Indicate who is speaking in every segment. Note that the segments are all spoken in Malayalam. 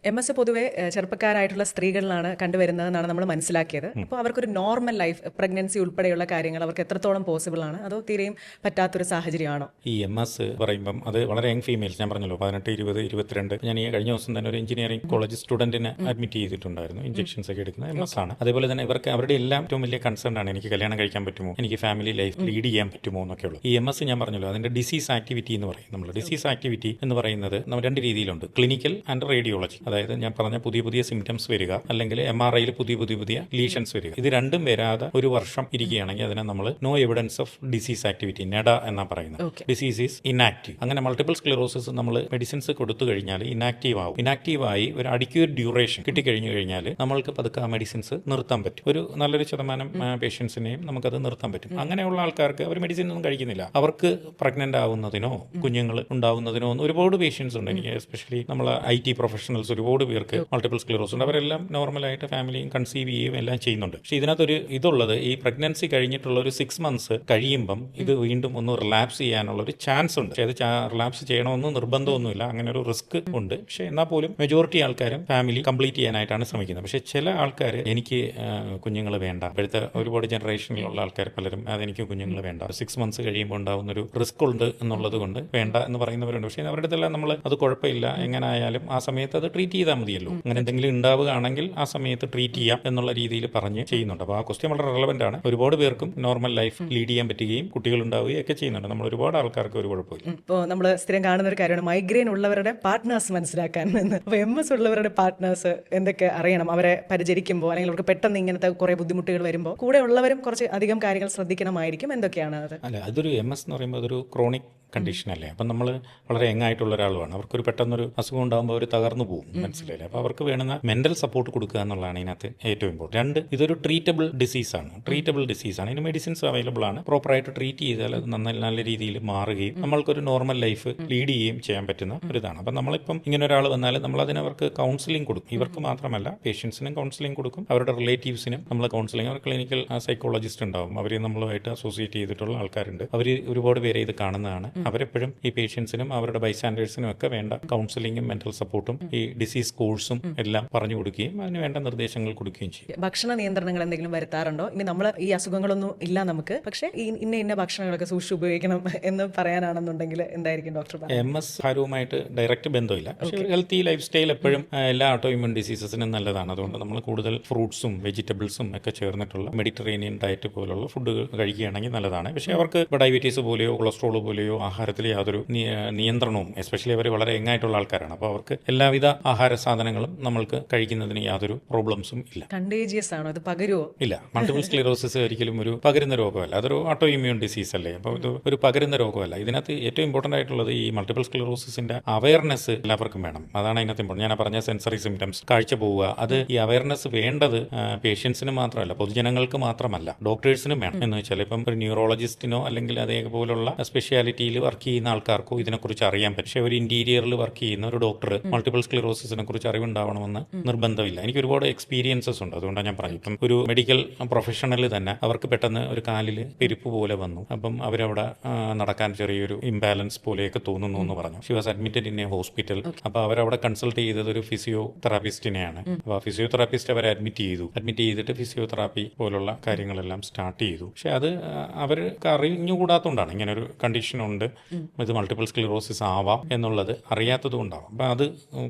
Speaker 1: MS പൊതുവെ ചെറുപ്പക്കാരായിട്ടുള്ള സ്ത്രീകളിലാണ് കണ്ടുവരുന്നതെന്നാണ് നമ്മൾ മനസ്സിലാക്കിയത്. അപ്പോൾ അവർക്കൊരു നോർമൽ ലൈഫ്, പ്രഗ്നൻസി ഉൾപ്പെടെയുള്ള കാര്യങ്ങൾ അവർക്ക് എത്രത്തോളം പോസിബിൾ ആണ്, അതോ തീരെയും പറ്റാത്തൊരു സാഹചര്യമാണോ?
Speaker 2: ഈ MS പറയുമ്പം അത് വളരെ യങ് ഫീമെയിൽസ്, ഞാൻ പറഞ്ഞല്ലോ 18, 20, 22. ഞാൻ ഈ കഴിഞ്ഞ ദിവസം തന്നെ ഒരു എഞ്ചിനീയറിംഗ് കോളേജ് സ്റ്റുഡന്റിനെ അഡ്മിറ്റ് ചെയ്തിട്ടുണ്ടായിരുന്നു. ഇഞ്ചക്ഷൻസ് ഒക്കെ എടുക്കുന്ന MS ആണ്. അതേപോലെ തന്നെ ഇവർക്ക് അവരുടെ എല്ലാം ഏറ്റവും വലിയ കൺസേൺ ആണ്, എനിക്ക് കല്യാണം കഴിക്കാൻ പറ്റുമോ, എനിക്ക് ഫാമിലി ലൈഫ് ലീഡ് ചെയ്യാൻ പറ്റുമോ എന്നൊക്കെ ഉള്ളൂ. ഈ MS ഞാൻ പറഞ്ഞല്ലോ, അതിന്റെ ഡിസീസ് ആക്ടിവിറ്റി എന്ന് പറയും. നമ്മൾ ഡിസീസ് ആക്ടിവിറ്റി എന്ന് പറയുന്നത് നമ്മൾ രണ്ട് രീതിയിലുണ്ട്, ക്ലിനിക്കൽ ആൻഡ് റേഡിയോളജി. അതായത് ഞാൻ പറഞ്ഞ പുതിയ പുതിയ സിംറ്റംസ് വരിക, അല്ലെങ്കിൽ MRIയിൽ പുതിയ ലീഷൻസ് വരിക. ഇത് രണ്ടും വരാതെ ഒരു വർഷം ഇരിക്കുകയാണെങ്കിൽ അതിനെ നമ്മൾ no evidence of disease activity, NEDA എന്നാ പറയുന്നത്. Disease is inactive. അങ്ങനെ മൾട്ടിപ്പിൾ സ്ക്ലിറോസിസ് നമ്മൾ മെഡിസിൻസ് കൊടുത്തു കഴിഞ്ഞാൽ ഇനാക്റ്റീവ് ആവും. ഇനാക്റ്റീവ് ആയി ഒരു അഡിക്യൂറ്റ് ഡ്യൂറേഷൻ കിട്ടിക്കഴിഞ്ഞു കഴിഞ്ഞാൽ നമ്മൾക്ക് പതുക്കെ ആ മെഡിസിൻസ് നിർത്താൻ പറ്റും. ഒരു നല്ലൊരു ശതമാനം പേഷ്യൻസിനെയും നമുക്കത് നിർത്താൻ പറ്റും. അങ്ങനെയുള്ള ആൾക്കാർക്ക് അവർ മെഡിസിൻ ഒന്നും കഴിക്കുന്നില്ല, അവർക്ക് പ്രഗ്നന്റ് ആവുന്നതിനോ കുഞ്ഞുങ്ങൾ ഉണ്ടാവുന്നതിനോ ഒന്നും ഒരുപാട് പേഷ്യൻസ് ഉണ്ട്. എനിക്ക് എസ്പെഷ്യലി നമ്മൾ IT പ്രൊഫഷണൽസ് ഒരുപാട് പേർക്ക് മൾട്ടിപ്പിൾ സ്ക്ലിറോസ് ഉണ്ട്. അവരെല്ലാം നോർമലായിട്ട് ഫാമിലിയും കൺസീവ് ചെയ്യുകയും എല്ലാം ചെയ്യുന്നുണ്ട്. പക്ഷേ ഇതിനകത്തൊരു ഇതുള്ളത്, ഈ പ്രഗ്നൻസി കഴിഞ്ഞിട്ടുള്ള ഒരു 6 months കഴിയുമ്പം ഇത് വീണ്ടും ഒന്ന് റിലാപ്സ് ചെയ്യാനുള്ള ഒരു ചാൻസ് ഉണ്ട്. പക്ഷേ അത് റിലാപ്സ് ചെയ്യണമെന്ന് നിർബന്ധമൊന്നുമില്ല, അങ്ങനെ ഒരു റിസ്ക് ഉണ്ട്. പക്ഷേ എന്നാൽ പോലും മെജോറിറ്റി ആൾക്കാരും ഫാമിലി കംപ്ലീറ്റ് ചെയ്യാനായിട്ടാണ് ശ്രമിക്കുന്നത്. പക്ഷേ ചില ആൾക്കാർ എനിക്ക് കുഞ്ഞുങ്ങൾ വേണ്ട, ഇപ്പോഴത്തെ ഒരുപാട് ജനറേഷനിലുള്ള ആൾക്കാർ പലരും അതെനിക്ക് കുഞ്ഞുങ്ങൾ വേണ്ട, 6 months കഴിയുമ്പോൾ ഉണ്ടാകുന്ന ഒരു റിസ്ക് ഉണ്ട് എന്നുള്ളത് കൊണ്ട് വേണ്ട എന്ന് പറയുന്നവരുണ്ട്. പക്ഷേ അവരുടെ അടുത്തെല്ലാം നമ്മൾ അത് കുഴപ്പമില്ല, എങ്ങനെ ആയാലും ആ സമയത്ത് അത് ട്രീറ്റ് ചെയ്താൽ മതിയല്ലോ, അങ്ങനെ എന്തെങ്കിലും ഉണ്ടാവുകയാണെങ്കിൽ ആ സമയത്ത് ട്രീറ്റ് ചെയ്യാം എന്നുള്ള രീതിയിൽ പറഞ്ഞ് ചെയ്യുന്നുണ്ട്. അപ്പോൾ ആ ക്വസ്റ്റ്യൻ വളരെ റെലവെന്റ് ആണ്. ഒരുപാട് പേർക്കും നോർമൽ ലൈഫ് ലീഡ് ചെയ്യാൻ പറ്റുകയും കുട്ടികൾ ഉണ്ടാവുകയും ഒക്കെ ചെയ്യുന്നുണ്ട്. നമ്മൾ ഒരുപാട് ആൾക്കാർക്ക് ഒരു കുഴപ്പമില്ല.
Speaker 1: ഇപ്പോൾ നമ്മൾ സ്ഥിരം കാണുന്ന ഒരു കാര്യമാണ് മൈഗ്രെയിൻ ഉള്ളവരുടെ പാർട്ട്നേഴ്സ് മനസ്സിലാക്കാൻ എന്ന്. അപ്പോൾ MS ഉള്ളവരുടെ പാർട്ട്നേഴ്സ് എന്തൊക്കെ അറിയണം അവരെ പരിചരിക്കുമ്പോൾ, അല്ലെങ്കിൽ അവർക്ക് പെട്ടെന്ന് ഇങ്ങനത്തെ കുറേ ബുദ്ധിമുട്ടുകൾ വരുമ്പോൾ കൂടെ ഉള്ളവരും കുറച്ച് അധികം കാര്യങ്ങൾ ശ്രദ്ധിക്കണമായിരിക്കും. എന്തൊക്കെയാണ് അത്?
Speaker 2: അല്ല, അതൊരു MS എന്ന് പറയുമ്പോൾ അതൊരു ക്രോണിക് കണ്ടീഷൻ അല്ലേ. അപ്പം നമ്മൾ വളരെ യങ് ആയിട്ടുള്ള ഒരാളുമാണ്, അവർക്കൊരു പെട്ടെന്നൊരു അസുഖം ഉണ്ടാകുമ്പോൾ അവർ തകർന്നു പോകും, മനസ്സിലായില്ലേ. അപ്പോൾ അവർക്ക് വേണ്ടുന്ന മെന്റൽ സപ്പോർട്ട് കൊടുക്കുക എന്നുള്ളതാണ് ഇതിനകത്ത് ഏറ്റവും ഇമ്പോർട്ടൻറ്റ്. 2, ഇതൊരു ട്രീറ്റബിൾ ഡിസീസാണ്. ഇതിന് മെഡിസിൻസ് അവൈലബിൾ ആണ്. പ്രോപ്പറായിട്ട് ട്രീറ്റ് ചെയ്താൽ അത് നല്ല രീതിയിൽ മാറുകയും നമ്മൾക്കൊരു നോർമൽ ലൈഫ് ലീഡ് ചെയ്യുകയും ചെയ്യാൻ പറ്റുന്ന ഒരിതാണ്. അപ്പം നമ്മളിപ്പം ഇങ്ങനെ ഒരാൾ വന്നാൽ നമ്മൾ അതിനവർക്ക് കൗൺസിലിംഗ് കൊടുക്കും. ഇവർക്ക് മാത്രമല്ല, പേഷ്യൻസിനും കൗൺസിലിംഗ് കൊടുക്കും, അവരുടെ റിലേറ്റീവ്സിനും നമ്മൾ കൗൺസിലിംഗ്. അവർ ക്ലിനിക്കൽ സൈക്കോളജിസ്റ്റ് ഉണ്ടാവും, അവർ നമ്മളുമായിട്ട് അസോസിയേറ്റ് ചെയ്തിട്ടുള്ള ആൾക്കാരുണ്ട്. അവർ ഒരുപാട് പേരെ ഇത് കാണുന്നതാണ്. അവരെപ്പോഴും ഈ പേഷ്യൻസിനും അവരുടെ ബൈസ്റ്റാൻഡേഴ്സിനും ഒക്കെ വേണ്ട കൗൺസിലിംഗും മെന്റൽ സപ്പോർട്ടും ഈ ഡിസീസ് കോഴ്സും എല്ലാം പറഞ്ഞു കൊടുക്കുകയും അതിന് വേണ്ട നിർദ്ദേശങ്ങൾ കൊടുക്കുകയും ചെയ്യും.
Speaker 1: ഭക്ഷണ നിയന്ത്രണങ്ങൾ എന്തെങ്കിലും വരുത്താറുണ്ടോ? ഇനി നമ്മൾ ഈ അസുഖങ്ങളൊന്നും ഇല്ല നമുക്ക്, പക്ഷേ ഇന്ന ഭക്ഷണങ്ങളൊക്കെ സൂക്ഷിച്ച് ഉപയോഗിക്കണം എന്ന് പറയാനാണെന്നുണ്ടെങ്കിൽ എന്തായിരിക്കും ഡോക്ടർ പറയുന്നത്?
Speaker 2: MS ഭാരവുമായിട്ട് ഡയറക്റ്റ് ബന്ധമില്ല, പക്ഷേ ഒരു ഹെൽത്തി ലൈഫ് സ്റ്റൈൽ എപ്പോഴും എല്ലാ ഓട്ടോ ഇമ്യൂൺ ഡിസീസസിനും നല്ലതാണ്. അതുകൊണ്ട് നമ്മൾ കൂടുതൽ ഫ്രൂട്ട്സും വെജിറ്റബിൾസും ഒക്കെ ചേർന്നിട്ടുള്ള മെഡിറ്ററേനിയൻ ഡയറ്റ് പോലുള്ള ഫുഡുകൾ കഴിക്കുകയാണെങ്കിൽ നല്ലതാണ്. പക്ഷേ അവർക്ക് ഇപ്പോൾ ഡയബറ്റീസ് പോലെയോ കൊളസ്ട്രോൾ പോലെയോ ആഹാരത്തിൽ യാതൊരു നിയന്ത്രണവും, എസ്പെഷ്യലി അവർ വളരെ യങ്ങായിട്ടുള്ള ആൾക്കാരാണ്, അപ്പോൾ അവർക്ക് എല്ലാവിധ ആഹാര സാധനങ്ങളും നമ്മൾക്ക് കഴിക്കുന്നതിന് യാതൊരു പ്രോബ്ലംസും ഇല്ല.
Speaker 1: കണ്ടേജിയസ് ആണോ, അത് പകരുമോ?
Speaker 2: ഇല്ല, മൾട്ടിപ്പിൾ സ്ക്ലിറോസിസ് ഒരിക്കലും ഒരു പകരുന്ന രോഗമല്ല, അതൊരു ഓട്ടോ ഇമ്മ്യൂൺ ഡിസീസ് അല്ലേ. അപ്പോൾ ഇത് ഒരു പകരുന്ന രോഗമല്ല. ഇതിനകത്ത് ഏറ്റവും ഇമ്പോർട്ടൻ്റ് ആയിട്ടുള്ളത് ഈ മൾട്ടിപ്പിൾ സ്ക്ലിറോസിസിന്റെ അവയർനെസ് എല്ലാവർക്കും വേണം. അതാണ് അതിനകത്ത് ഇമ്പോർട്ടൻ്റ്. ഞാൻ പറഞ്ഞ സെൻസറി സിംറ്റംസ്, കാഴ്ച പോവുക, അത് ഈ അവയർനെസ് വേണ്ടത് പേഷ്യൻസിന് മാത്രമല്ല, പൊതുജനങ്ങൾക്ക് മാത്രമല്ല, ഡോക്ടേഴ്സിനും വേണം. എന്ന് വെച്ചാൽ ഇപ്പം ഒരു ന്യൂറോളജിസ്റ്റിനോ അല്ലെങ്കിൽ അതേപോലുള്ള സ്പെഷ്യാലിറ്റിയിൽ വർക്ക് ചെയ്യുന്ന ആൾക്കാർക്കോ ഇതിനെക്കുറിച്ച് അറിയാൻ പറ്റും. പക്ഷേ ഒരു ഇന്റീരിയറിൽ വർക്ക് ചെയ്യുന്ന ഒരു ഡോക്ടർ മൾട്ടിപ്പിൾ സ്ക്ലിറോസിസിനെ കുറിച്ച് അറിവുണ്ടാവണമെന്ന് നിർബന്ധമില്ല. എനിക്ക് ഒരുപാട് എക്സ്പീരിയൻസസ് ഉണ്ട്, അതുകൊണ്ടാണ് ഞാൻ പറഞ്ഞു. ഇപ്പം ഒരു മെഡിക്കൽ പ്രൊഫഷണൽ തന്നെ അവർക്ക് പെട്ടെന്ന് ഒരു കാലിൽ പെരുപ്പ് പോലെ വന്നു, അപ്പം അവരവിടെ നടക്കാൻ ചെറിയൊരു ഇംബാലൻസ് പോലെയൊക്കെ തോന്നുന്നു എന്ന് പറഞ്ഞു. She was admitted in A hospital. അപ്പോൾ അവരവിടെ കൺസൾട്ട് ചെയ്തത് ഒരു ഫിസിയോതെറാപ്പിസ്റ്റിനെയാണ്. അപ്പോൾ ആ ഫിസിയോതെറാപ്പിസ്റ്റ് അവരെ അഡ്മിറ്റ് ചെയ്തിട്ട് ഫിസിയോതെറാപ്പി പോലുള്ള കാര്യങ്ങളെല്ലാം സ്റ്റാർട്ട് ചെയ്തു. പക്ഷെ അത് അവർക്ക് അറിഞ്ഞുകൂടാത്തതുകൊണ്ടാണ്, ഇങ്ങനെ ഒരു കണ്ടീഷൻ ഉണ്ട്, ഇത് മൾട്ടിപ്പിൾ സ്ക്ലിറോസിസ് ആവാം എന്നുള്ളത് അറിയാത്തത് കൊണ്ടാവാം. അപ്പം അത്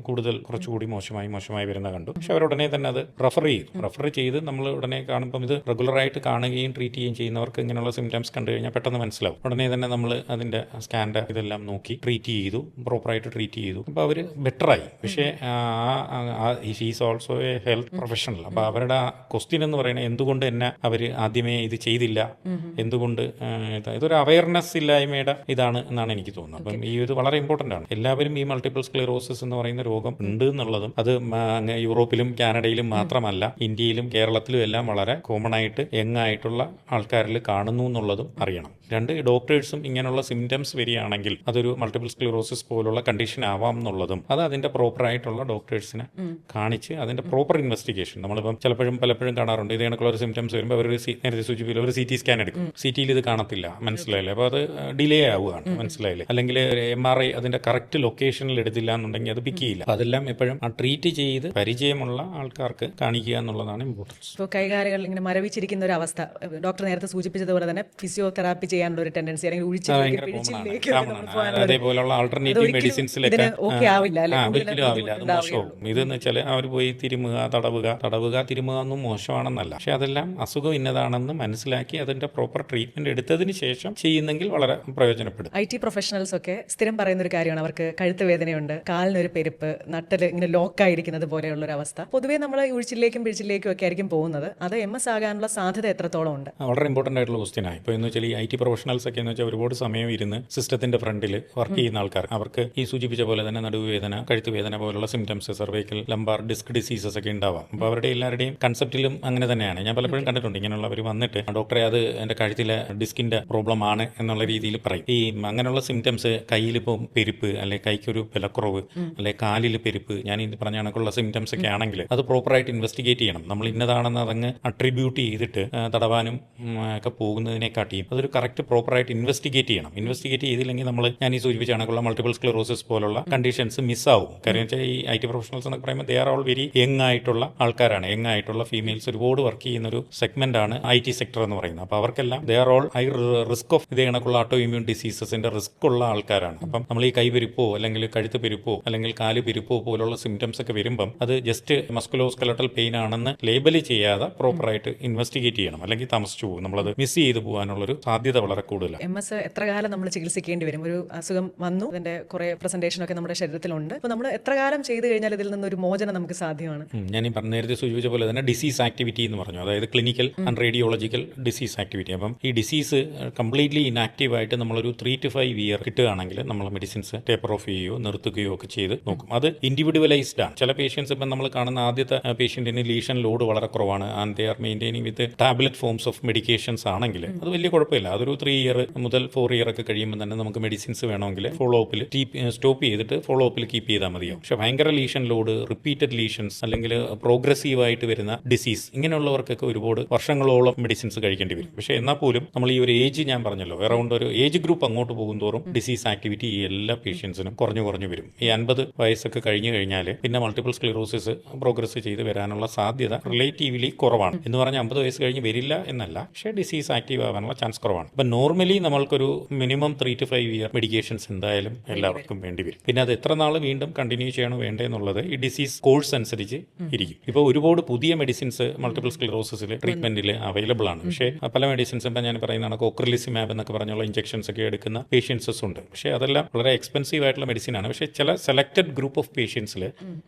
Speaker 2: കുറച്ചുകൂടി മോശമായി വരുന്ന കണ്ടു. പക്ഷെ അവരുടനെ തന്നെ അത് റെഫർ ചെയ്ത് നമ്മൾ ഉടനെ കാണുമ്പം ഇത് റെഗുലറായിട്ട് കാണുകയും ട്രീറ്റ് ചെയ്യുകയും ചെയ്യുന്നവർക്ക് ഇങ്ങനെയുള്ള സിംറ്റംസ് കണ്ടു കഴിഞ്ഞാൽ പെട്ടെന്ന് മനസ്സിലാവും. ഉടനെ തന്നെ നമ്മൾ അതിന്റെ സ്കാൻ്റെ ഇതെല്ലാം നോക്കി പ്രോപ്പറായിട്ട് ട്രീറ്റ് ചെയ്തു. അപ്പോൾ അവർ ബെറ്ററായി. പക്ഷേ she's also A health professional. അപ്പോൾ അവരുടെ ക്വസ്റ്റ്യൻ എന്ന് പറയുന്നത് എന്തുകൊണ്ട് എന്നെ അവർ ആദ്യമേ ഇത് ചെയ്തില്ല, എന്തുകൊണ്ട് ഇതൊരു അവയർനെസ് ഇല്ലായ്മയുടെ ഇതാണ് എന്നാണ് എനിക്ക് തോന്നുന്നത്. അപ്പം ഈ ഇത് വളരെ ഇമ്പോർട്ടൻ്റ് ആണ്. എല്ലാവരും ഈ മൾട്ടിപ്പിൾ സ്ക്ലിറോസിസ് എന്ന് പറയുന്ന രോഗം ഉണ്ട് എന്നുള്ളതും, അത് യൂറോപ്പിലും കാനഡയിലും മാത്രമല്ല, ഇന്ത്യയിലും കേരളത്തിലും എല്ലാം വളരെ കോമൺ ആയിട്ട് യങ് ആയിട്ടുള്ള ആൾക്കാരിൽ കാണുന്നു എന്നുള്ളതും അറിയണം. 2, ഡോക്ടേഴ്സും ഇങ്ങനെയുള്ള സിംറ്റംസ് വരികയാണെങ്കിൽ അതൊരു മൾട്ടിപ്പിൾ സ്ക്ലിറോസിസ് പോലുള്ള കണ്ടീഷൻ ആവാം എന്നുള്ളതും, അത് അതിന്റെ പ്രോപ്പറായിട്ടുള്ള ഡോക്ടേഴ്സിനെ കാണിച്ച് അതിന്റെ പ്രോപ്പർ ഇൻവെസ്റ്റിഗേഷൻ. നമ്മളിപ്പം പലപ്പോഴും കാണാറുണ്ട്, ഇത് കണക്കുള്ള ഒരു സിംറ്റംസ് വരുമ്പോൾ അവർ നേരത്തെ സൂചിപ്പിക്കില്ല, ഒരു CT സ്കാൻ എടുക്കും, CTയിൽ ഇത് കാണത്തില്ല, മനസ്സിലായില്ലേ. അപ്പോൾ അത് ഡിലേ ആവുകയാണ്. ആണ്, മനസ്സിലായില്ലേ? അല്ലെങ്കിൽ MRI അതിന്റെ കറക്റ്റ് ലൊക്കേഷനിൽ എടുത്തില്ല എന്നുണ്ടെങ്കിൽ അത് പിക്ക് ചെയ്യില്ല. അതെല്ലാം എപ്പോഴും ആ ട്രീറ്റ് ചെയ്ത് പരിചയമുള്ള ആൾക്കാർക്ക് കാണിക്കുക എന്നുള്ളതാണ് ഇമ്പോർട്ടൻസ്.
Speaker 1: ഇപ്പോൾ കൈകാലുകൾ ഇങ്ങനെ മരവിച്ചിരിക്കുന്ന ഒരു അവസ്ഥ, ഡോക്ടർ നേരത്തെ സൂചിപ്പിച്ചതുപോലെ തന്നെ ഫിസിയോതെറാപ്പി ചെയ്യാനുള്ള ഒരു ടെൻഡൻസി അല്ലെങ്കിൽ പിഴിച്ചിലേക്ക്
Speaker 2: അതേപോലുള്ള ആൾട്ടർനേറ്റീവ് മെഡിസിൻസിലൊക്കെ
Speaker 1: ഓക്കെ ആവില്ല അല്ലെ?
Speaker 2: ഒരിക്കലും ആവില്ല, അത് മോശമാവും. ഇതെന്ന് വെച്ചാൽ അവർ പോയി തടവുക തിരുമുക ഒന്നും മോശമാണെന്നല്ല, പക്ഷെ അതെല്ലാം അസുഖം ഇന്നതാണെന്ന് മനസ്സിലാക്കി അതിന്റെ പ്രോപ്പർ ട്രീറ്റ്മെന്റ് എടുത്തതിന് ശേഷം ചെയ്യുന്നെങ്കിൽ വളരെ പ്രയോജനപ്പെടും.
Speaker 1: IT പ്രൊഫഷണൽസ് ഒക്കെ സ്ഥിരം പറയുന്ന ഒരു കാര്യമാണ്, അവർക്ക് കഴുത്ത് വേദനയുണ്ട്, കാലിനൊരു പെരുപ്പ്, നട്ടല് ഇങ്ങനെ ലോക്കായിരിക്കുന്നത് പോലെയുള്ള ഒരു അവസ്ഥ. പൊതുവേ നമ്മൾ ഉഴിച്ചിലേക്കും പിഴിച്ചിലേക്കും ഒക്കെ ആയിരിക്കും പോകുന്നത്. അത് MS ആകാനുള്ള സാധ്യത എത്രത്തോളം ഉണ്ട്?
Speaker 2: വളരെ ഇമ്പോർട്ടൻ്റ് ആയിട്ടുള്ള ക്വസ്റ്റ്യനാണ്. ഇപ്പോൾ എന്ന് വെച്ചാൽ ഈ IT പ്രൊഫഷണൽസ് ഒക്കെ എന്ന് വെച്ചാൽ ഒരുപാട് സമയം ഇരുന്ന് സിസ്റ്റത്തിന്റെ ഫ്രണ്ടിൽ വർക്ക് ചെയ്യുന്ന ആൾക്കാർ, അവർക്ക് ഈ സൂചിപ്പിച്ച പോലെ തന്നെ നടുവേദന, കഴുത്തുവേദന പോലുള്ള symptoms, cervical, lumbar disc diseases ഒക്കെ ഉണ്ടാവാം. അപ്പോൾ അവരുടെ എല്ലാവരുടെയും കൺസെപ്റ്റിലും അങ്ങനെ തന്നെയാണ്. ഞാൻ പലപ്പോഴും കണ്ടിട്ടുണ്ട് ഇങ്ങനെയുള്ളവർ വന്നിട്ട് ഡോക്ടറെ അത് എൻ്റെ കഴുത്തിലെ ഡിസ്കിന്റെ പ്രോബ്ലം ആണ് എന്നുള്ള രീതിയിൽ പറയും. ഈ അങ്ങനെയുള്ള സിംറ്റംസ് കയ്യിലിപ്പോൾ പെരുപ്പ്, അല്ലെങ്കിൽ കൈക്കൊരു വിലക്കുറവ്, അല്ലെങ്കിൽ കാലിൽ പെരുപ്പ്, ഞാൻ ഈ പറഞ്ഞ കണക്കുള്ള സിംറ്റംസ് ഒക്കെ ആണെങ്കിൽ അത് പ്രോപ്പറായിട്ട് ഇൻവെസ്റ്റിഗേറ്റ് ചെയ്യണം. നമ്മൾ ഇന്നതാണെന്ന് അതങ്ങ് അട്രിബ്യൂട്ട് ചെയ്തിട്ട് തടവാനും ഒക്കെ പോകുന്നതിനെക്കാട്ടിയും അതൊരു കറക്റ്റ് പ്രോപ്പറായിട്ട് ഇൻവെസ്റ്റിഗേറ്റ് ചെയ്യണം. ഇൻവെസ്റ്റിഗേറ്റ് ചെയ്തില്ലെങ്കിൽ ഞാൻ ഈ സൂചിപ്പിച്ച കണക്കുള്ള മൾട്ടിപ്പിൾ സ്ക്ലെറോസിസ് പോലുള്ള കണ്ടീഷൻസ് മിസ്സാവും. കാര്യം വെച്ചാൽ ഈ IT പ്രൊഫഷണൽസ് എന്നൊക്കെ പറയുമ്പോൾ they are all very young ആയിട്ടുള്ള ആൾക്കാരാണ്. യങ് ആയിട്ടുള്ള ഫീമെയിൽസ് ഒരുപാട് വർക്ക് ചെയ്യുന്ന ഒരു സെഗ്മെന്റ് ആണ് IT സെക്ടർ എന്ന് പറയുന്നത്. അപ്പോൾ അവർക്കെല്ലാം they are all high risk of ഇതേ കണക്കുള്ള ഓട്ടോ ഇമ്മ്യൂൺ ഡിസീസസിന്റെ റിസ്ക് ഉള്ള ആൾക്കാരാണ്. അപ്പം നമ്മൾ ഈ കൈപെരുപ്പോ അല്ലെങ്കിൽ കഴുത്ത് പെരുപ്പോ അല്ലെങ്കിൽ കാല് പെരുപ്പോ പോലുള്ള സിംറ്റംസ് ഒക്കെ വരുമ്പം അത് ജസ്റ്റ് മസ്കുലോസ്കെലട്ടൽ പെയിൻ ആണെന്ന് ലേബൽ ചെയ്യാതെ പ്രോപ്പറായിട്ട് ഇൻവെസ്റ്റിഗേറ്റ് ചെയ്യണം, അല്ലെങ്കിൽ താമസിച്ചു പോകും. നമ്മളത് മിസ് ചെയ്ത് പോകാനുള്ളൊരു സാധ്യത വളരെ കൂടുതലാണ്.
Speaker 1: MS എത്ര കാലം നമ്മൾ ചികിത്സിക്കേണ്ടി വരും? ഒരു അസുഖം വന്നു, അതിന്റെ കുറെ പ്രസന്റേഷൻ ഒക്കെ നമ്മുടെ ശരീരത്തിലുണ്ട്. അപ്പോൾ നമ്മൾ എത്ര കാലം ചെയ്ത് കഴിഞ്ഞാൽ ഇതിൽ നിന്നൊരു മോചനം നമുക്ക് സാധ്യമാണ്?
Speaker 2: ഞാൻ ഈ നേരത്തെ സൂചിപ്പിച്ച പോലെ തന്നെ ഡിസീസ് ആക്ടിവിറ്റി എന്ന് പറഞ്ഞു, അതായത് clinical and radiological disease activity. അപ്പം ഈ ഡിസീസ് കംപ്ലീറ്റ്ലി ഇനാക്റ്റീവ് ആയിട്ട് നമ്മളൊരു 3 to 5 ഇയർ കിട്ടുകയാണെങ്കിൽ നമ്മൾ മെഡിസിൻസ് ടേപ്പർ ഓഫ് ചെയ്യുകയോ നിർത്തുകയോ ഒക്കെ ചെയ്ത് നോക്കും. അത് ഇൻഡിവിജ്വലൈസ്ഡ് ആണ്. ചില പേഷ്യൻസ് ഇപ്പം നമ്മൾ കാണുന്ന ആദ്യത്തെ പേഷ്യന്റിന് ലീഷൻ ലോഡ് വളരെ കുറവാണ്, and they are maintaining with tablet forms of medications ആണെങ്കിൽ അത് വലിയ കുഴപ്പമില്ല. അതൊരു 3 ഇയർ മുതൽ 4 ഇയർ ഒക്കെ കഴിയുമ്പോൾ തന്നെ നമുക്ക് മെഡിസിൻസ് വേണമെങ്കിൽ ഫോളോ അപ്പിൽ സ്റ്റോപ്പ് ചെയ്തിട്ട് ഫോളോ അപ്പിൽ കീപ്പ് ചെയ്താൽ മതിയാവും. പക്ഷെ ഭയങ്കര ലീഷൻ ലോഡ്, റിപ്പീറ്റഡ് ലീഷൻസ്, അല്ലെങ്കിൽ പ്രോഗ്രസീവ് ആയിട്ട് വരുന്ന ഡിസീസ്, ഇങ്ങനെയുള്ളവർക്കൊക്കെ ഒരുപാട് വർഷങ്ങളോളം മെഡിസിൻസ് കഴിക്കേണ്ടി വരും. പക്ഷേ എന്നാൽ പോലും നമ്മൾ ഈ ഒരു ഏജ്, ഞാൻ പറഞ്ഞല്ലോ, അറൗണ്ട് ഒരു ഏജ് ഗ്രൂപ്പ് അങ്ങോട്ട് പോകുന്തോറും ഡിസീസ് ആക്ടിവിറ്റി ഈ എല്ലാ പേഷ്യൻസിനും കുറഞ്ഞു വരും. ഈ 50 വയസ്സൊക്കെ കഴിഞ്ഞു കഴിഞ്ഞാൽ പിന്നെ മൾട്ടിപ്പിൾ സ്ക്ലിറോസിസ് പ്രോഗ്രസ് ചെയ്ത് വരാനുള്ള സാധ്യത റിലേറ്റീവ്ലി കുറവാണ്. എന്ന് പറഞ്ഞാൽ 50 വയസ്സ് കഴിഞ്ഞ് വരില്ല എന്നല്ല, പക്ഷേ ഡിസീസ് ആക്റ്റീവ് ആവാനുള്ള ചാൻസ് കുറവാണ്. അപ്പം നോർമലി നമ്മൾക്കൊരു മിനിമം 3 to 5 ഇയർ മെഡിക്കേഷൻസ് എന്തായാലും എല്ലാവർക്കും വേണ്ടി വരും. പിന്നെ അത് എത്ര നാൾ വീണ്ടും കണ്ടിന്യൂ ചെയ്യണോ വേണ്ടേ എന്നുള്ളത് ഈ ഡിസീസ് കോഴ്സ് അനുസരിച്ച് ഇരിക്കും. ഇപ്പോൾ ഒരുപാട് പുതിയ മെഡിസിൻസ് മൾട്ടിപ്പിൾ സ്ക്ലിറോസിസിൽ ട്രീറ്റ്മെന്റിൽ അവൈലബിൾ ആണ്. പക്ഷേ പല മെഡിസിൻസ് ഇപ്പം ഞാൻ പറയുന്നതാണ് ഒക്രലിസിമാബ് എന്നൊക്കെ പറഞ്ഞുള്ള ഇഞ്ചക്ഷൻസ് ഒക്കെ എടുക്കുന്ന പേഷ്യൻസസ് ഉണ്ട്. പക്ഷേ അതെല്ലാം വളരെ എക്സ്പെൻസീവ് ആയിട്ടുള്ള മെഡിസിനാണ്. പക്ഷേ ചില സെലക്ടഡ് ഗ്രൂപ്പ് ഓഫ് പേഷ്യൻസിൽ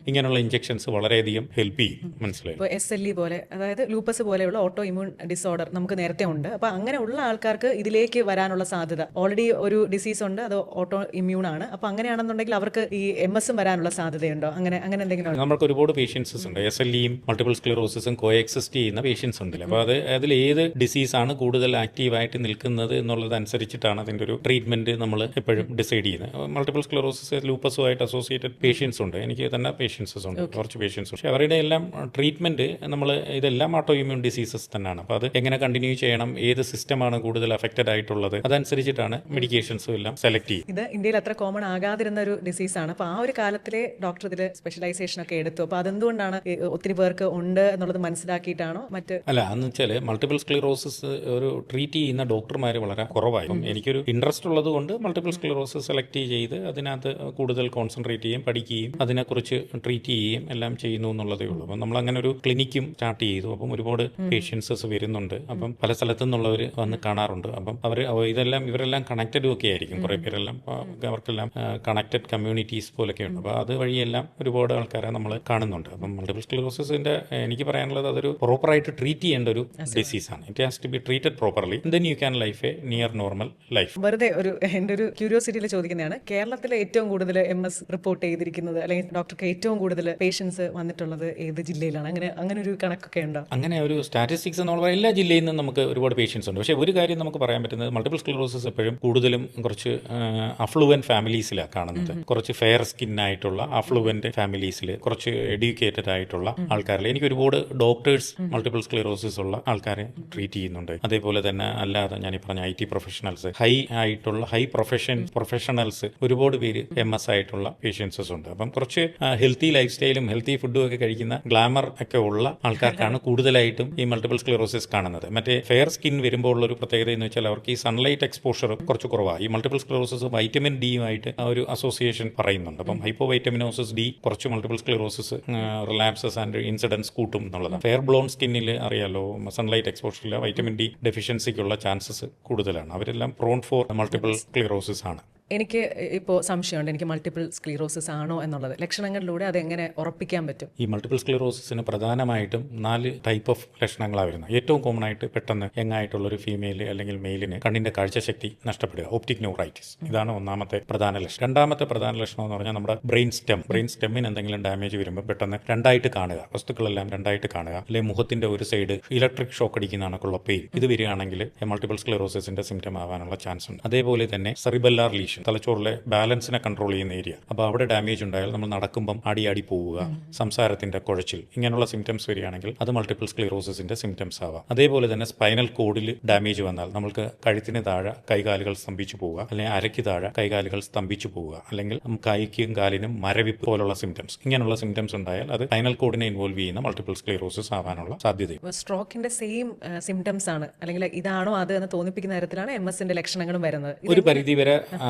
Speaker 2: ഇങ്ങനെയുള്ള ഇഞ്ചക്ഷൻസ് വളരെയധികം ഹെൽപ്പ് ചെയ്യും. മനസ്സിലായി?
Speaker 1: ഇപ്പോൾ SLE പോലെ, അതായത് ലൂപ്പസ് പോലെയുള്ള ഓട്ടോ ഇമ്മ്യൂൺ ഡിസോർഡർ നമുക്ക് നേരത്തെ ഉണ്ട്. അപ്പോൾ അങ്ങനെയുള്ള ആൾക്കാർക്ക് ഇതിലേക്ക് വരാനുള്ള സാധ്യത, ഓൾറെഡി ഒരു ഡിസീസ് ഉണ്ട്, അത് ഓട്ടോ ഇമ്മ്യൂൺ ആണ്. അപ്പോൾ അങ്ങനെയാണെന്നുണ്ടെങ്കിൽ അവർക്ക് ഈ MS വരാനുള്ള സാധ്യതയുണ്ടോ? അങ്ങനെ എന്തെങ്കിലും?
Speaker 2: നമുക്ക് ഒരുപാട് പേഷ്യൻസസ് ഉണ്ട്, SLEയും മൾട്ടിപ്പിൾ സ്ക്ലിറോസിസും കോഎക്സിസ്റ്റ് ചെയ്യുന്ന പേഷ്യൻസ് ഉണ്ടല്ലോ. അപ്പോൾ അതിൽ ഏത് ഡിസീസാണ് കൂടുതൽ ആക്റ്റീവായിട്ട് നിൽക്കുന്നത് എന്നുള്ളതനുസരിച്ചിട്ടാണ് അതിൻ്റെ ഒരു ട്രീറ്റ്മെന്റ് നമ്മൾ എപ്പോഴും ഡിസൈഡ് ചെയ്യുന്നത്. മൾട്ടിപ്പിൾ സ്ക്ലിറോസിസ് ലൂപ്പസുമായിട്ട് അസോസിയേറ്റഡ് പേഷ്യൻസ് ഉണ്ട്, എനിക്ക് തന്നെ പേഷ്യൻസസ് ഉണ്ട്, കുറച്ച് പേഷ്യൻസ്. പക്ഷേ അവരുടെ എല്ലാം ട്രീറ്റ്മെന്റ് നമ്മൾ ഇതെല്ലാം ഓട്ടോ ഇമ്മ്യൂൺ ഡിസീസസ് തന്നെയാണ്. അപ്പോൾ അത് എങ്ങനെ കണ്ടിന്യൂ ചെയ്യണം, ഏത് സിസ്റ്റമാണ് കൂടുതൽ അഫക്റ്റഡ് ആയിട്ടുള്ളത്, അതനുസരിച്ചിട്ടാണ് മെഡിക്കേഷൻസും എല്ലാം സെലക്ട് ചെയ്യുന്നത്.
Speaker 1: ഇത് ഇന്ത്യയിൽ അത്ര കോമൺ ആകാതിരുന്ന ഒരു ഡിസീസാണ്. അപ്പോൾ ആ ഒരു കാലത്തിലെ ഡോക്ടർ ഇതിൽ സ്പെഷ്യലൈസേഷൻ ഒക്കെ എടുത്തു. അപ്പോൾ അതെന്തുകൊണ്ടാണ് ഒത്തിരി പേർക്ക് ഉണ്ട് എന്നുള്ളത് മനസ്സിലാക്കിയിട്ടാണോ? അല്ല,
Speaker 2: എന്ന് വെച്ചാൽ മൾട്ടിപ്പിൾ സ്ക്ലിറോസിസ് ഒരു ട്രീറ്റ് ചെയ്യുന്ന ഡോക്ടർമാർ വളരെ കുറവായിരുന്നു. എനിക്കൊരു ഇൻട്രസ്റ്റ് ഉള്ളത് കൊണ്ട് മൾട്ടിപ്പിൾ സ്ക്ലിറോസിസ് സെലക്ട് ചെയ്ത് അതിനകത്ത് കൂടുതൽ കോൺസെൻട്രേറ്റ് ചെയ്യുകയും പഠിക്കുകയും അതിനെക്കുറിച്ച് ട്രീറ്റ് ചെയ്യുകയും എല്ലാം ചെയ്യുന്നു എന്നുള്ളതേ ഉള്ളൂ. അപ്പം നമ്മൾ അങ്ങനെ ഒരു ക്ലിനിക്കും സ്റ്റാർട്ട് ചെയ്തു. അപ്പം ഒരുപാട് പേഷ്യൻസസ് വരുന്നുണ്ട്. അപ്പം പല സ്ഥലത്തു നിന്നുള്ളവർ വന്ന് കാണാറുണ്ട്. അപ്പം ഇവരെല്ലാം കണക്റ്റഡും ഒക്കെ ആയിരിക്കും. കുറേ പേരെല്ലാം അവർക്കെല്ലാം കണക്റ്റഡ് കമ്മ്യൂണിറ്റീസ് പോലൊക്കെ ഉണ്ട്. അപ്പോൾ അത് വഴിയെല്ലാം ഒരുപാട് ആൾക്കാരെ നമ്മൾ കാണുന്നുണ്ട്. അപ്പം മൾട്ടിപ്പിൾ സ്ക്ലിറോസിന്റെ എനിക്ക് പറയാനുള്ളത് അതൊരു പ്രോപ്പറായിട്ട് ട്രീറ്റ് ചെയ്യേണ്ട ഒരു ഡിസീസാണ്. It has to be treated properly, then you can life a near normal life.
Speaker 1: വെറുതെ എൻ്റെ ഒരു ക്യൂരിയോസിറ്റിയിൽ ചോദിക്കുന്നതാണ്, കേരളത്തിലെ ഏറ്റവും കൂടുതൽ MS റിപ്പോർട്ട് ചെയ്തിരിക്കുന്നത്, അല്ലെങ്കിൽ ഡോക്ടർക്ക് ഏറ്റവും കൂടുതൽ പേഷ്യൻസ് വന്നിട്ടുള്ളത് ഏത് ജില്ലയിലാണ്? അങ്ങനെ ഒരു കണക്കൊക്കെ ഉണ്ടോ?
Speaker 2: അങ്ങനെ ഒരു സ്റ്റാറ്റിസ്റ്റിക്സ് എന്ന് പറഞ്ഞാൽ എല്ലാ ജില്ലയിൽ നിന്നും നമുക്ക് ഒരുപാട് പേഷ്യൻസ് ഉണ്ട്. പക്ഷേ ഒരു കാര്യം നമുക്ക് പറയാൻ പറ്റുന്നത്, മൾട്ടിപ്പിൾ സ്ക്ലിറോസിസ് എപ്പോഴും കൂടുതലും കുറച്ച് അഫ്ലുവൻറ്റ് ഫാമിലീസിലാണ് കാണുന്നത്. കുറച്ച് ഫെയർ സ്കിൻ ആയിട്ടുള്ള അഫ്ലുവൻറ്റ് ഫാമിലീസിൽ, കുറച്ച് എഡ്യൂക്കേറ്റഡ് ആയിട്ടുള്ള ആൾക്കാരിൽ. എനിക്ക് ഒരുപാട് ഡോക്ടേഴ്സ് മൾട്ടിപ്പിൾ സ്ക്ലിറോസിസ് ഉള്ള ആൾക്കാരെ ട്രീറ്റ് ചെയ്യുന്നുണ്ട്. അതേപോലെ തന്നെ അല്ലാതെ ഞാൻ ഈ പറഞ്ഞ IT പ്രൊഫഷണൽസ്, ഹൈ ആയിട്ടുള്ള പ്രൊഫഷണൽസ് ഒരുപാട് പേര് MS ആയിട്ടുള്ള പേഷ്യൻസസ് ഉണ്ട്. അപ്പം കുറച്ച് ഹെൽത്തി ലൈഫ് സ്റ്റൈലും ഹെൽത്തി ഫുഡും ഒക്കെ കഴിക്കുന്ന ഗ്ലാമർ ഒക്കെ ഉള്ള ആൾക്കാർക്കാണ് കൂടുതലായിട്ടും ഈ മൾട്ടിപ്പിൾ സ്ക്ലെറോസിസ് കാണുന്നത്. മറ്റേ ഫെയർ സ്കിൻ വരുമ്പോൾ ഉള്ളൊരു പ്രത്യേകത എന്ന് വെച്ചാൽ അവർക്ക് ഈ സൺലൈറ്റ് എക്സ്പോഷർ കുറച്ച് കുറവാണ്. ഈ മൾട്ടിപ്പിൾ സ്ക്ലെറോസിസ് വൈറ്റമിൻ ഡിയുമായിട്ട് ഒരു അസോസിയേഷൻ പറയുന്നുണ്ട്. അപ്പം ഹൈപ്പോ വൈറ്റമിനോസിസ് ഡി കുറച്ച് മൾട്ടിപ്പിൾ സ്ക്ലെറോസിസ് റിലാപ്സസ് ആൻഡ് ഇൻസിഡൻസ് കൂട്ടും എന്നുള്ളതാണ്. ഫെയർ ബ്ലോൺ സ്കിന്നിൽ അറിയാലോ സൺലൈറ്റ് എക്സ്പോഷറിൽ വൈറ്റമിൻ ഡി ഡെഫിഷ്യൻസിക്കുള്ള ചാൻസസ് കൂടുതലാണ്. അവരെല്ലാം പ്രോൺ ഫോർ മൾട്ടിപ്പിൾ സ്ക്ലെറോസിസ് ആണ്.
Speaker 1: എനിക്ക് ഇപ്പോൾ സംശയമുണ്ട്, എനിക്ക് മൾട്ടിപ്പിൾ സ്ക്ലീറോസിസ് ആണോ എന്നുള്ളത്. ലക്ഷണങ്ങളിലൂടെ അതെങ്ങനെ ഉറപ്പിക്കാൻ പറ്റും?
Speaker 2: ഈ മൾട്ടിപ്പിൾ സ്ക്ലെറോസിന് പ്രധാനമായിട്ടും 4 ടൈപ്പ് ഓഫ് ലക്ഷണങ്ങളാണ് വരുന്നത്. ഏറ്റവും കോമൺ ആയിട്ട് പെട്ടെന്ന് യങ് ആയിട്ടുള്ള ഒരു ഫീമെയിൽ അല്ലെങ്കിൽ മെയിലിന് കണ്ണിന്റെ കാഴ്ചശക്തി നഷ്ടപ്പെടുക, ഓപ്റ്റിക് ന്യൂറൈറ്റിസ്. ഇതാണ് ഒന്നാമത്തെ പ്രധാന ലക്ഷണം. രണ്ടാമത്തെ പ്രധാന ലക്ഷണം എന്ന് പറഞ്ഞാൽ നമ്മുടെ ബ്രെയിൻ സ്റ്റെമ്മിന് എന്തെങ്കിലും ഡാമേജ് വരുമ്പോൾ പെട്ടെന്ന് രണ്ടായിട്ട് കാണുക, വസ്തുക്കളെല്ലാം രണ്ടായിട്ട് കാണുക, അല്ലെങ്കിൽ മുഖത്തിന്റെ ഒരു സൈഡ് ഇലക്ട്രിക് ഷോക്ക് അടിക്കുന്ന കണക്കുള്ള പെയിൻ. ഇത് വരികയാണെങ്കിൽ മൾട്ടിപ്പിൾ സ്ക്ലെറോസിന്റെ സിംറ്റം ആവാനുള്ള ചാൻസ് ഉണ്ട്. അതേപോലെ തന്നെ സെറിബെല്ലാർ ലീഷൻ, തലച്ചോറിലെ ബാലൻസിനെ കൺട്രോൾ ചെയ്യുന്ന ഏരിയ. അപ്പോൾ അവിടെ ഡാമേജ് ഉണ്ടായാൽ നമ്മൾ നടക്കുമ്പം ആടി പോവുക, സംസാരത്തിന്റെ കുഴച്ചിൽ, ഇങ്ങനെയുള്ള സിംറ്റംസ് വരികയാണെങ്കിൽ അത് മൾട്ടിപ്പിൾ സ്ക്ലെറോസിന്റെ സിംറ്റംസ് ആവാം. അതേപോലെ തന്നെ സ്പൈനൽ കോഡിൽ ഡാമേജ് വന്നാൽ നമുക്ക് കഴുത്തിന് താഴെ കൈകാലുകൾ സ്തംഭിച്ചു പോവുക, അല്ലെങ്കിൽ അരയ്ക്ക് താഴെ കൈകാലുകൾ സ്തംഭിച്ചു പോവുക, അല്ലെങ്കിൽ കൈക്കും കാലിനും മരവിപ്പ് പോലുള്ള സിംറ്റംസ്, ഇങ്ങനെയുള്ള സിംറ്റംസ് ഉണ്ടായാൽ അത് സ്പൈനൽ കോഡിനെ ഇൻവോൾവ് ചെയ്യുന്ന മൾട്ടിപ്പിൾ സ്ക്ലെറോസിസ് ആവാനുള്ള സാധ്യതയും.
Speaker 1: സ്ട്രോക്കിന്റെ സെയിം സിംറ്റംസ് ആണ് അല്ലെങ്കിൽ ഇതാണോ അത് എന്ന് തോന്നിപ്പിക്കുന്ന തരത്തിലാണ് MS-ന്റെ ലക്ഷണങ്ങളും വരുന്നത്.
Speaker 2: ഒരു പരിധിവരെ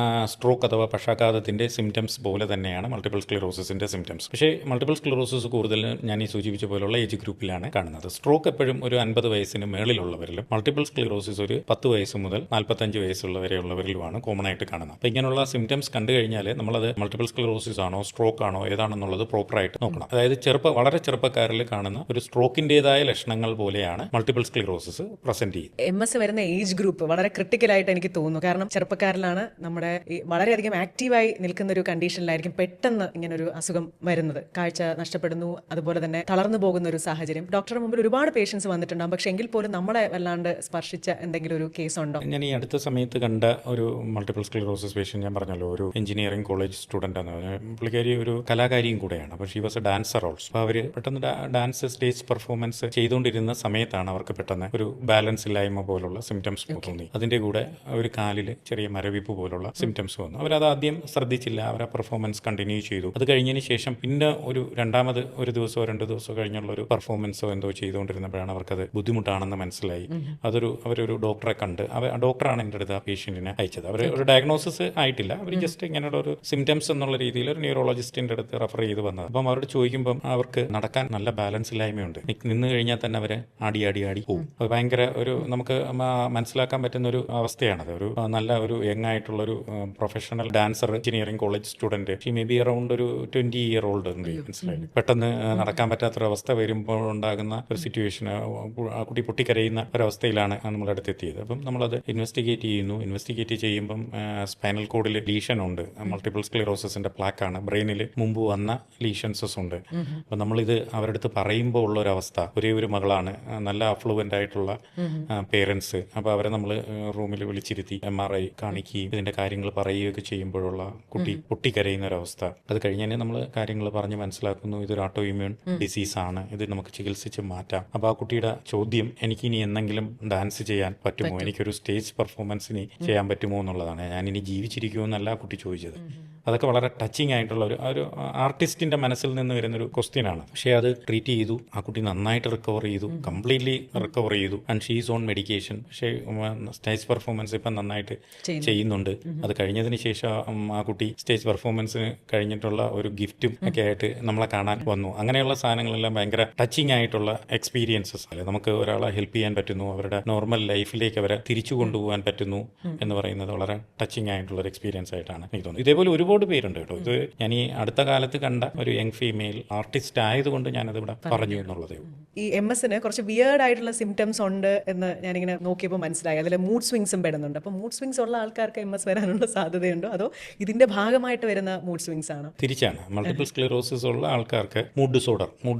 Speaker 2: സ്ട്രോക്ക് അഥവാ പക്ഷാഘാതത്തിന്റെ സിംറ്റംസ് പോലെ തന്നെയാണ് മൾട്ടിപ്പിൾ സ്ക്ലെറോസിന്റെ സിംറ്റംസ്. പക്ഷേ മൾട്ടിപ്പിൾ സ്ക്ലെറോസിസ് കൂടുതൽ ഞാൻ ഈ സൂചിപ്പിച്ച പോലുള്ള ഏജ് ഗ്രൂപ്പിലാണ് കാണുന്നത്. സ്ട്രോക്ക് എപ്പോഴും ഒരു 50 വയസ്സിന് മേളിലുള്ളവരിലും മൾട്ടിപ്പിൾ സ്ക്ലെറോസിസ് ഒരു 10 വയസ്സ് മുതൽ 45 വയസ്സുള്ളവരെയുള്ളവരിലുമാണ് കോമൺ ആയിട്ട് കാണുന്നത്. അപ്പോൾ ഇങ്ങനെയുള്ള സിംറ്റംസ് കണ്ടു കഴിഞ്ഞാൽ നമ്മളത് മൾട്ടിപ്പിൾ സ്ക്ലെറോസിസ് ആണോ സ്ട്രോക്ക് ആണോ ഏതാണെന്നുള്ളത് പ്രോപ്പറായിട്ട് നോക്കണം. അതായത് വളരെ ചെറുപ്പക്കാരിൽ കാണുന്ന ഒരു സ്ട്രോക്കിൻ്റെതായ ലക്ഷണങ്ങൾ പോലെയാണ് മൾട്ടിപ്പിൾ സ്ക്ലെറോസിസ് പ്രസന്റ് ചെയ്യുന്നത്.
Speaker 1: MS വരുന്ന ഏജ് ഗ്രൂപ്പ് വളരെ ക്രിട്ടിക്കലായിട്ട് എനിക്ക് തോന്നുന്നു. കാരണം ചെറുപ്പക്കാരിലാണ് നമ്മുടെ വളരെയധികം ആക്റ്റീവായി നിൽക്കുന്ന ഒരു കണ്ടീഷനിലായിരിക്കും പെട്ടെന്ന് ഇങ്ങനൊരു അസുഖം വരുന്നത്. കാഴ്ച നഷ്ടപ്പെടുന്നു, അതുപോലെ തന്നെ തളർന്നു പോകുന്ന ഒരു സാഹചര്യം. ഡോക്ടറുടെ മുമ്പിൽ ഒരുപാട് പേഷ്യൻസ് വന്നിട്ടുണ്ടാകും, പക്ഷെ എങ്കിൽ പോലും നമ്മളെ വല്ലാണ്ട് സ്പർശിച്ച എന്തെങ്കിലും ഒരു കേസ് ഉണ്ടോ?
Speaker 2: ഞാൻ ഈ അടുത്ത സമയത്ത് കണ്ട ഒരു മൾട്ടിപ്പിൾ സ്ക്ലെറോസിസ് പേഷ്യന്റ്, ഞാൻ പറഞ്ഞല്ലോ ഒരു എഞ്ചിനീയറിംഗ് കോളേജ് സ്റ്റുഡൻ്റ് ആണ്. പുള്ളിക്കാരി ഒരു കലാകാരിയും കൂടെയാണ്. അപ്പോൾ she was A dancer also. അപ്പോൾ അവർ പെട്ടെന്ന് ഡാൻസ് സ്റ്റേജ് പെർഫോമൻസ് ചെയ്തുകൊണ്ടിരുന്ന സമയത്താണ് അവർക്ക് പെട്ടെന്ന് ഒരു ബാലൻസ് ഇല്ലായ്മ പോലുള്ള സിംറ്റംസ് തോന്നി. അതിൻ്റെ കൂടെ ഒരു കാലിൽ ചെറിയ മരവിപ്പ് പോലുള്ള സിംറ്റംസ് വന്നു. അവരത് ആദ്യം ശ്രദ്ധിച്ചില്ല, അവരെ പെർഫോമൻസ് കണ്ടിന്യൂ ചെയ്തു. അത് കഴിഞ്ഞതിന് ശേഷം പിന്നെ രണ്ടാമത് ഒരു ദിവസമോ 2 ദിവസമോ കഴിഞ്ഞുള്ള ഒരു പെർഫോമൻസോ എന്തോ ചെയ്തുകൊണ്ടിരുന്നപ്പോഴാണ് അവർക്കത് ബുദ്ധിമുട്ടാണെന്ന് മനസ്സിലായി. അവരൊരു ഡോക്ടറെ കണ്ട്, ഡോക്ടറാണ് എൻ്റെ അടുത്ത് ആ പേഷ്യൻറ്റിനെ അയച്ചത്. അവർ ഒരു ഡയഗ്നോസിസ് ആയിട്ടില്ല, അവർ ജസ്റ്റ് ഇങ്ങനെയുള്ള ഒരു സിംറ്റംസ് എന്നുള്ള രീതിയിൽ ഒരു ന്യൂറോളജിസ്റ്റിൻ്റെ അടുത്ത് റെഫർ ചെയ്ത് വന്നത്. അപ്പം അവരോട് ചോദിക്കുമ്പം അവർക്ക് നടക്കാൻ നല്ല ബാലൻസ് ഇല്ലായ്മയുണ്ട്, നിന്ന് കഴിഞ്ഞാൽ തന്നെ അവർ ആടി പോകും. അത് ഭയങ്കര നമുക്ക് മനസ്സിലാക്കാൻ പറ്റുന്ന ഒരു അവസ്ഥയാണത്. ഒരു നല്ല ഒരു യങ് ആയിട്ടുള്ളൊരു professional dancer, engineering college student, she may be around ഒരു 20 ഇയർ ഓൾഡ് ഉണ്ട്. മനസ്സിലായി. പെട്ടെന്ന് നടക്കാൻ പറ്റാത്തൊരവസ്ഥ വരുമ്പോൾ ഉണ്ടാകുന്ന ഒരു സിറ്റുവേഷൻ, ആ കുട്ടി പൊട്ടിക്കരയുന്ന ഒരവസ്ഥയിലാണ് നമ്മുടെ അടുത്ത് എത്തിയത്. അപ്പം നമ്മളത് ഇൻവെസ്റ്റിഗേറ്റ് ചെയ്യുമ്പം സ്പൈനൽ കോഡിൽ ലീഷൻ ഉണ്ട്, മൾട്ടിപ്പിൾ സ്ക്ലെറോസിന്റെ പ്ലാക്കാണ്, ബ്രെയിനിൽ മുമ്പ് വന്ന ലീഷൻസസ് ഉണ്ട്. അപ്പം നമ്മളിത് അവരുടെ അടുത്ത് പറയുമ്പോൾ ഉള്ളൊരവസ്ഥ, ഒരേ ഒരു മകളാണ്, നല്ല അഫ്ലുവൻ്റ് ആയിട്ടുള്ള പേരൻസ്. അപ്പോൾ അവരെ നമ്മൾ റൂമിൽ വിളിച്ചിരുത്തി MRI കാണിക്കുകയും ഇതിൻ്റെ കാര്യങ്ങൾ പറയുകയൊക്കെ ചെയ്യുമ്പോഴുള്ള കുട്ടി പൊട്ടിക്കരയുന്ന ഒരവസ്ഥ. അത് കഴിഞ്ഞാൽ നമ്മൾ കാര്യങ്ങൾ പറഞ്ഞ് മനസ്സിലാക്കുന്നു, ഇതൊരു ഓട്ടോ ഇമ്മ്യൂൺ ഡിസീസാണ്, ഇത് നമുക്ക് ചികിത്സിച്ച് മാറ്റാം. അപ്പോൾ ആ കുട്ടിയുടെ ചോദ്യം, എനിക്കിനി എന്തെങ്കിലും ഡാൻസ് ചെയ്യാൻ പറ്റുമോ, എനിക്കൊരു സ്റ്റേജ് പെർഫോമൻസിന് ചെയ്യാൻ പറ്റുമോ എന്നുള്ളതാണ്. ഞാനിനി ജീവിച്ചിരിക്കുമോ എന്നല്ല ആ കുട്ടി ചോദിച്ചത്. അതൊക്കെ വളരെ ടച്ചിങ് ആയിട്ടുള്ള ഒരു ആർട്ടിസ്റ്റിന്റെ മനസ്സിൽ നിന്ന് വരുന്നൊരു ക്വസ്റ്റ്യൻ ആണ്. പക്ഷേ അത് ട്രീറ്റ് ചെയ്തു, ആ കുട്ടി നന്നായിട്ട് റിക്കവർ ചെയ്തു, കംപ്ലീറ്റ്ലി റിക്കവർ ചെയ്തു. And she's on medication. പക്ഷേ സ്റ്റേജ് പെർഫോമൻസ് ഇപ്പം നന്നായിട്ട് ചെയ്യുന്നുണ്ട്. അത് കഴിഞ്ഞതിന് ശേഷം ആ കുട്ടി സ്റ്റേജ് പെർഫോമൻസിന് കഴിഞ്ഞിട്ടുള്ള ഒരു ഗിഫ്റ്റും ഒക്കെ ആയിട്ട് നമ്മളെ കാണാൻ വന്നു. അങ്ങനെയുള്ള സാധനങ്ങളെല്ലാം ഭയങ്കര ടച്ചിങ് ആയിട്ടുള്ള എക്സ്പീരിയൻസസ് അല്ലേ. നമുക്ക് ഒരാളെ ഹെൽപ്പ് ചെയ്യാൻ പറ്റുന്നു, അവരുടെ നോർമൽ ലൈഫിലേക്ക് അവരെ തിരിച്ചു കൊണ്ടുപോകാൻ പറ്റുന്നു എന്ന് പറയുന്നത് വളരെ ടച്ചിങ് ആയിട്ടുള്ള ഒരു എക്സ്പീരിയൻസ് ആയിട്ടാണ് എനിക്ക് തോന്നുന്നത്. ഇതേപോലെ ഒരുപാട് പേരുണ്ട് കേട്ടോ. ഇത് ഞാൻ ഈ അടുത്ത കാലത്ത് കണ്ട ഒരു യങ് ഫീമെയിൽ ആർട്ടിസ്റ്റ് ആയതുകൊണ്ട് ഞാനത് ഇവിടെ പറഞ്ഞു എന്നുള്ളതേ ഉള്ളൂ.
Speaker 1: ഈ MS-ന് കുറച്ച് വിയേർഡ് ആയിട്ടുള്ള സിംറ്റംസ് ഉണ്ട് എന്ന് ഞാനിങ്ങനെ നോക്കിയപ്പോൾ മനസ്സിലായി. അതിൽ മൂഡ് സ്വിങ്സും പെടുന്നുണ്ട്. അപ്പോൾ മൂഡ് സ്വിങ്സ് ഉള്ള ആൾക്കാർക്ക് MS വരാനുള്ള സാധ്യതയുണ്ടോ, അതോ ഇതിന്റെ ഭാഗമായിട്ട് വരുന്ന മൂഡ് സ്വിങ്സ് ആണോ?
Speaker 2: തിരിച്ചാണ്. മൾട്ടിപ്പിൾ സ്ക്ലെറോസിസ് ഉള്ള ആൾക്കാർക്ക് മൂഡ്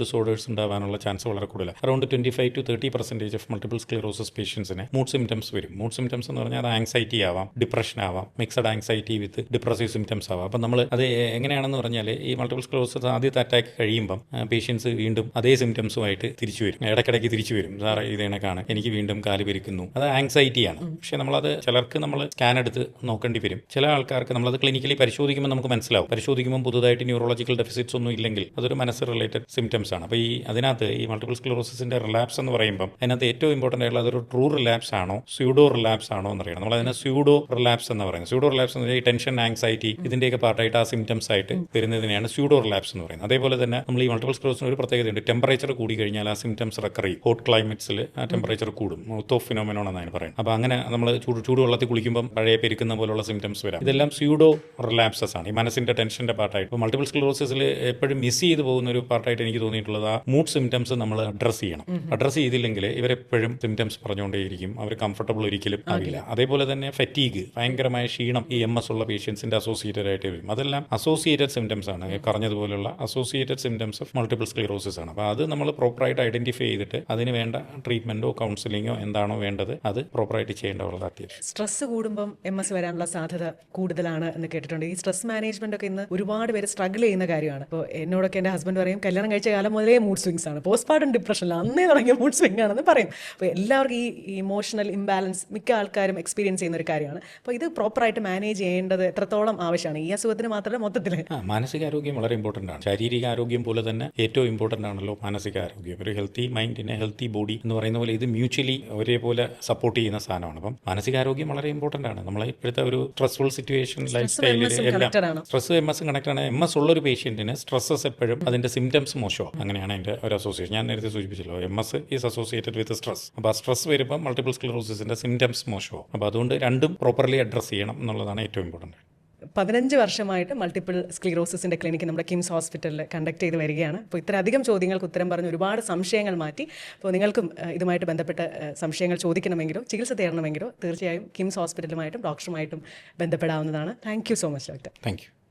Speaker 2: ഡിസോർഡേഴ്സ് ഉണ്ടാവാനുള്ള ചാൻസ് വളരെ കൂടുതലാണ്. Around 25 to 30% of multiple sclerosis പേഷ്യൻസിന് മൂഡ് സിംറ്റംസ് വരും. മൂഡ് സിംറ്റംസ് എന്ന് പറഞ്ഞാൽ അത് ആങ്സൈറ്റി ആവാം, ഡിപ്രഷൻ ആവാം, മിക്സഡ് ആങ്സൈറ്റി വിത്ത് ഡിപ്രസീവ് സിംറ്റംസ് ആവാം. അപ്പം നമ്മൾ അത് എങ്ങനെയാണെന്ന് പറഞ്ഞാൽ ഈ മൾട്ടിപ്പിൾ സ്ക്ലെറോസിസ് ആദ്യത്തെ അറ്റാക്ക് കഴിയുമ്പം പേഷ്യൻസ് വീണ്ടും അതേ സിംറ്റംസുമായിട്ട് തിരിച്ചു വരും, ഇടയ്ക്കിടയ്ക്ക് തിരിച്ചു വരും. സാറേ ഇത് കണക്കാണ്, എനിക്ക് വീണ്ടും കാല് പെരുക്കുന്നു. അത് ആങ്സൈറ്റിയാണ്. പക്ഷേ നമ്മളത് ചിലർക്ക് നമ്മൾ സ്കാൻ എടുത്ത് നോക്കേണ്ടി വരും. ചില ആൾക്കാർക്ക് നമ്മളത് ക്ലിനിക്കലി പരിശോധിക്കുമ്പോൾ നമുക്ക് മനസ്സിലാവും. പരിശോധിക്കുമ്പോൾ പുതുതായിട്ട് ന്യൂറോളജിക്കൽ ഡെഫിസിറ്റ്സ് ഒന്നും ഇല്ലെങ്കിൽ അതൊരു മനസ്സ് റിലേറ്റഡ് സിംറ്റംസ് ആണ്. അപ്പോൾ അതിനകത്ത് ഈ മൾട്ടിപ്പിൾ സ്ക്ലറോസിസിന്റെ റിലാപ്സ് എന്ന് പറയുമ്പോൾ അതിനകത്ത് ഏറ്റവും ഇമ്പോർട്ടൻ്റ് ആയിട്ടുള്ള അതൊരു ട്രൂ റിലാപ്സ് ആണോ സ്യൂഡോ റിലാപ്സ് ആണോ എന്നറിയണം. നമ്മൾ അതിനെ സ്യൂഡോ റിലാപ്സ് എന്ന് പറയുന്നത്. സ്യൂഡോ റിലാപ്സ് എന്ന് പറഞ്ഞാൽ ഈ ടെൻഷൻ, ആങ്സൈറ്റി ഇതിന്റെയൊക്കെ പാർട്ടായിട്ട് ആ സിംറ്റംസ് ആയിട്ട് വരുന്നതിനെയാണ് സ്യൂഡോ റിലാപ്സ് എന്ന് പറയുന്നത്. അതേപോലെ തന്നെ നമ്മൾ ഈ മൾട്ടിപ്പിൾ സ്ക്ലറോസിന് ഒരു പ്രത്യേകതയുണ്ട്. ടെമ്പറേച്ചർ കൂടി കഴിഞ്ഞാൽ ആ സിംറ്റംസ് റിക്കർ ചെയ്യും. ഹോട്ട് ക്ലൈമറ്റ്സിൽ ആ ടെമ്പറേച്ചർ കൂടും. മൗത്ത് ഓഫ് ഫിനോമിനോൺ എന്നാണ് പറയുന്നത്. അപ്പോൾ അങ്ങനെ നമ്മൾ ചൂടുവെള്ളത്തിൽ കുളിക്കുമ്പോൾ പഴയ പെരുക്കുന്ന പോലുള്ള സിംറ്റംസ് വരാം. ഇതെല്ലാം സ്യൂഡോ റിലാപ്സസ് ആണ്, ഈ മനസ്സിന്റെ ടെൻഷന്റെ പാർട്ടായിട്ട്. ഇപ്പോൾ മൾട്ടിപ്പിൾ സ്ക്ലറോസിസിൽ എപ്പോഴും മിസ് ചെയ്ത് പോകുന്ന ഒരു പാർട്ടായിട്ട് എനിക്ക് തോന്നിയിട്ടുള്ളത് ആ മൂഡ് സിംറ്റംസ് നമ്മൾ അഡ്രസ് ചെയ്യണം. അഡ്രസ് ചെയ്തില്ലെങ്കിൽ ഇവരെപ്പോഴും സിംറ്റംസ് പറഞ്ഞുകൊണ്ടേയിരിക്കും. അവർ കംഫർട്ടബിൾ ഒരിക്കലും ആവില്ല. അതേപോലെ തന്നെ ഫറ്റീഗ്, ഭയങ്കരമായ ക്ഷീണം ഈ MS ഉള്ള പേഷ്യൻസിന്റെ അസോസിയേറ്റഡ് ആയിട്ട് വരും. അതെല്ലാം അസോസിയേറ്റഡ് സിംറ്റംസ് ആണ്, പറഞ്ഞതുപോലെയുള്ള associated symptoms of multiple sclerosis ആണ്. അപ്പോൾ അത് നമ്മൾ പ്രോപ്പറായിട്ട് ഐഡന്റിഫൈ ചെയ്തിട്ട് അതിന് വേണ്ട ട്രീറ്റ്മെന്റോ കൗൺസിലിങ്ങോ എന്താണോ വേണ്ടത് അത് പ്രോപ്പറായിട്ട് ചെയ്യേണ്ട വളരെ അത്യാവശ്യം.
Speaker 1: സ്ട്രെസ് കൂടുമ്പം MS വരാനുള്ള സാധ്യത കൂടുതലാണ് എന്ന് കേട്ടിട്ടുണ്ട്. ഈ സ്ട്രെസ് മാനേജ്മെന്റ് ഒക്കെ ഇന്ന് ഒരുപാട് പേര് സ്ട്രഗിൾ ചെയ്യുന്ന കാര്യമാണ്. ഇപ്പോൾ എന്നോടൊക്കെ എൻ്റെ ഹസ്ബൻഡ് പറയും, കല്യാണം കഴിച്ച കാലം മുതലേ മൂഡ് സ്വിങ്സ് ആണ്, പോസ്റ്റ്മോർട്ടം ഡിപ്രഷനിൽ അന്നേ തുടങ്ങിയ മൂഡ് സ്വിംഗ് ആണെന്ന് പറയും. അപ്പോൾ എല്ലാവർക്കും ഈ ഇമോഷണൽ ഇംബാലൻസ് മിക്ക ആൾക്കാരും എക്സ്പീരിയൻസ് ചെയ്യുന്ന ഒരു കാര്യമാണ്. അപ്പോൾ ഇത് പ്രോപ്പറായിട്ട് മാനേജ് ചെയ്യേണ്ടത് എത്രത്തോളം ആവശ്യമാണ് ഈ അസുഖത്തിന് മാത്രമല്ല മൊത്തത്തിൽ?
Speaker 2: മാനസികാരോഗ്യം വളരെ ഇമ്പോർട്ടൻ്റ് ആണ്. ശാരീരിക ആരോഗ്യം പോലെ തന്നെ ഏറ്റവും ഇമ്പോർട്ടൻ്റ് ആണല്ലോ മാനസികാരോഗ്യം. ഒരു ഹെൽത്തി മൈൻഡിനെ ഹെൽത്തി ബോഡി എന്ന് പറയുന്ന പോലെ ഇത് മ്യൂച്വലി ഒരേപോലെ സപ്പോർട്ട് ചെയ്യുന്ന സാധനമാണ്. അപ്പം മാനസികാരോഗ്യം വളരെ ഇമ്പോർട്ടൻ്റ് ആണ്. നമ്മളെ ഇപ്പോഴത്തെ ഒരു സ്ട്രെസ്ഫുൾ സിറ്റുവേഷൻ, ലൈഫ് സ്റ്റൈലിൽ എല്ലാം സ്ട്രെസ് MS കണക്ട് ആണ്. MS ഉള്ളൊരു പേഷ്യൻറ്റിന് സ്ട്രെസ്സസ് എപ്പോഴും അതിൻ്റെ സിംറ്റംസ് മോശമാണ്. അങ്ങനെയാണ് എൻ്റെ ഒരു അസോസിയേഷൻ. ഞാൻ നേരത്തെ സൂചിപ്പിച്ചല്ലോ, MS is associated with stress. അപ്പോൾ ആ സ്ട്രെസ് വരുമ്പോൾ മൾട്ടിപ്പിൾ സ്ക്ലറോസിസിൻ്റെ സിംറ്റംസ് മോശമാണ്. അപ്പോൾ അതുകൊണ്ട് രണ്ടും പ്രോപ്പർലി അഡ്രസ് ചെയ്യണം എന്നുള്ളതാണ് ഏറ്റവും ഇമ്പോർട്ടൻ്റ്.
Speaker 1: 15 വർഷമായിട്ട് മൾട്ടിപ്പിൾ സ്ക്ലീറോസിസിൻ്റെ ക്ലിനിക്ക് നമ്മുടെ കിംസ് ഹോസ്പിറ്റലിൽ കണ്ടക്ട് ചെയ്ത് വരികയാണ്. അപ്പോൾ ഇത്രയധികം ചോദ്യങ്ങൾക്ക് ഉത്തരം പറഞ്ഞ് ഒരുപാട് സംശയങ്ങൾ മാറ്റി. അപ്പോൾ നിങ്ങൾക്കും ഇതുമായിട്ട് ബന്ധപ്പെട്ട സംശയങ്ങൾ ചോദിക്കണമെങ്കിലോ ചികിത്സ തേടണമെങ്കിലോ തീർച്ചയായും കിംസ് ഹോസ്പിറ്റലുമായിട്ടും ഡോക്ടറുമായിട്ടും ബന്ധപ്പെടാവുന്നതാണ്. Thank you so much doctor.
Speaker 2: Thank you.